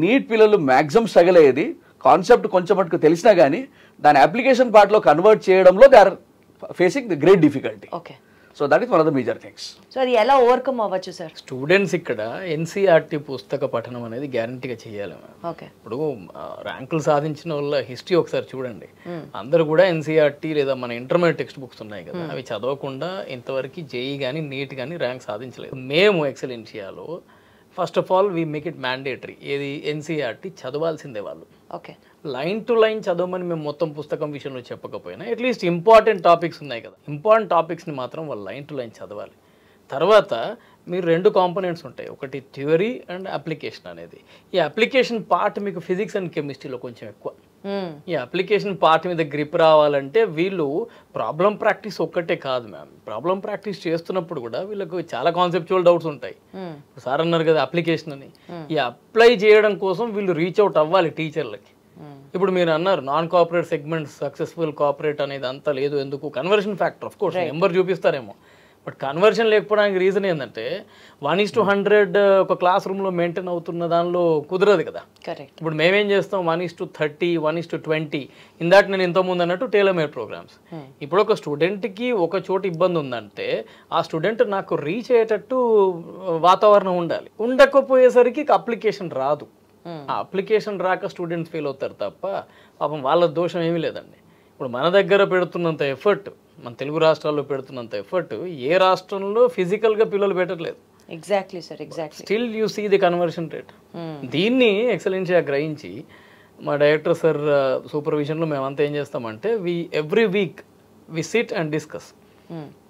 Neat పిల్లలు maximum struggle అయ్యేది concept కొంచెం మటుకు తెలిసినా కానీ దాని అప్లికేషన్ పార్ట్లో కన్వర్ట్ చేయడంలో they are facing the great difficulty. Okay. So that is one of the major things. సో అది ఎలా ఓవర్కమ్ అవ్వచ్చు సార్? స్టూడెంట్స్ ఇక్కడ ఎన్సీఆర్టీ పుస్తక పఠనం అనేది గ్యారంటీగా చేయాలి. ఓకే. ఇప్పుడు ర్యాంకులు సాధించిన వాళ్ళ హిస్టరీ ఒకసారి చూడండి. అందరూ కూడా ఎన్సీఆర్టీ లేదా మన ఇంటర్మీడియట్ టెక్స్ట్ బుక్స్ ఉన్నాయి కదా, అవి చదవకుండా ఇంతవరకు జేఈ కానీ నీట్ కానీ ర్యాంక్ సాధించలేదు. మేము ఎక్సలెన్షియాలో first of all we make it mandatory. ఏది ఎన్సీఆర్టీ చదవాల్సిందే వాళ్ళు. ఓకే. లైన్ టు లైన్ చదవమని మేము మొత్తం పుస్తకం విషయంలో చెప్పకపోయినా అట్లీస్ట్ ఇంపార్టెంట్ టాపిక్స్ ఉన్నాయి కదా, ఇంపార్టెంట్ టాపిక్స్ని మాత్రం వాళ్ళు లైన్ టు లైన్ చదవాలి. తర్వాత మీరు 2 కాంపోనెంట్స్ ఉంటాయి, ఒకటి థియరీ అండ్ అప్లికేషన్ అనేది. ఈ అప్లికేషన్ పార్ట్ మీకు ఫిజిక్స్ అండ్ కెమిస్ట్రీలో కొంచెం ఎక్కువ. ఈ అప్లికేషన్ పార్ట్ మీద గ్రిప్ రావాలంటే వీళ్ళు ప్రాబ్లం ప్రాక్టీస్ ఒక్కటే కాదు మ్యామ్, ప్రాబ్లం ప్రాక్టీస్ చేస్తున్నప్పుడు కూడా వీళ్ళకు చాలా కాన్సెప్చువల్ డౌట్స్ ఉంటాయి. సార్ అన్నారు కదా అప్లికేషన్ అని, ఈ అప్లై చేయడం కోసం వీళ్ళు రీచ్ అవుట్ అవ్వాలి టీచర్లకి. ఇప్పుడు మీరు అన్నారు non cooperate segments successful cooperate అనేది అంతా లేదు, ఎందుకు? Conversion factor of course number చూపిస్తారేమో, బట్ కన్వర్షన్ లేకపోవడానికి రీజన్ ఏంటంటే 1:100 ఒక క్లాస్ రూమ్లో మెయింటైన్ అవుతున్న దానిలో కుదరదు కదా. కరెక్ట్. ఇప్పుడు మేమేం చేస్తాం 1:30 1:20 ఇందాక నేను ఇంతకుముందు అన్నట్టు టైలర్మేడ్ ప్రోగ్రామ్స్. ఇప్పుడు ఒక స్టూడెంట్కి ఒక చోటు ఇబ్బంది ఉందంటే ఆ స్టూడెంట్ నాకు రీచ్ అయ్యేటట్టు వాతావరణం ఉండాలి. ఉండకపోయేసరికి అప్లికేషన్ రాదు. ఆ అప్లికేషన్ రాక స్టూడెంట్స్ ఫెయిల్ అవుతారు తప్ప పాపం వాళ్ళ దోషం ఏమీ లేదండి. ఇప్పుడు మన దగ్గర పెడుతున్నంత ఎఫర్ట్, మన తెలుగు రాష్ట్రాల్లో పెడుతున్నంత ఎఫర్ట్ ఏ రాష్ట్రంలో ఫిజికల్గా పిల్లలు పెట్టట్లేదు. Exactly sir, exactly. Still you see the conversion rate. దీన్ని ఎక్సలెన్సీగా గ్రహించి మా డైరెక్టర్ సార్ సూపర్విజన్లో మేమంతా ఏం చేస్తామంటే every week we sit and discuss.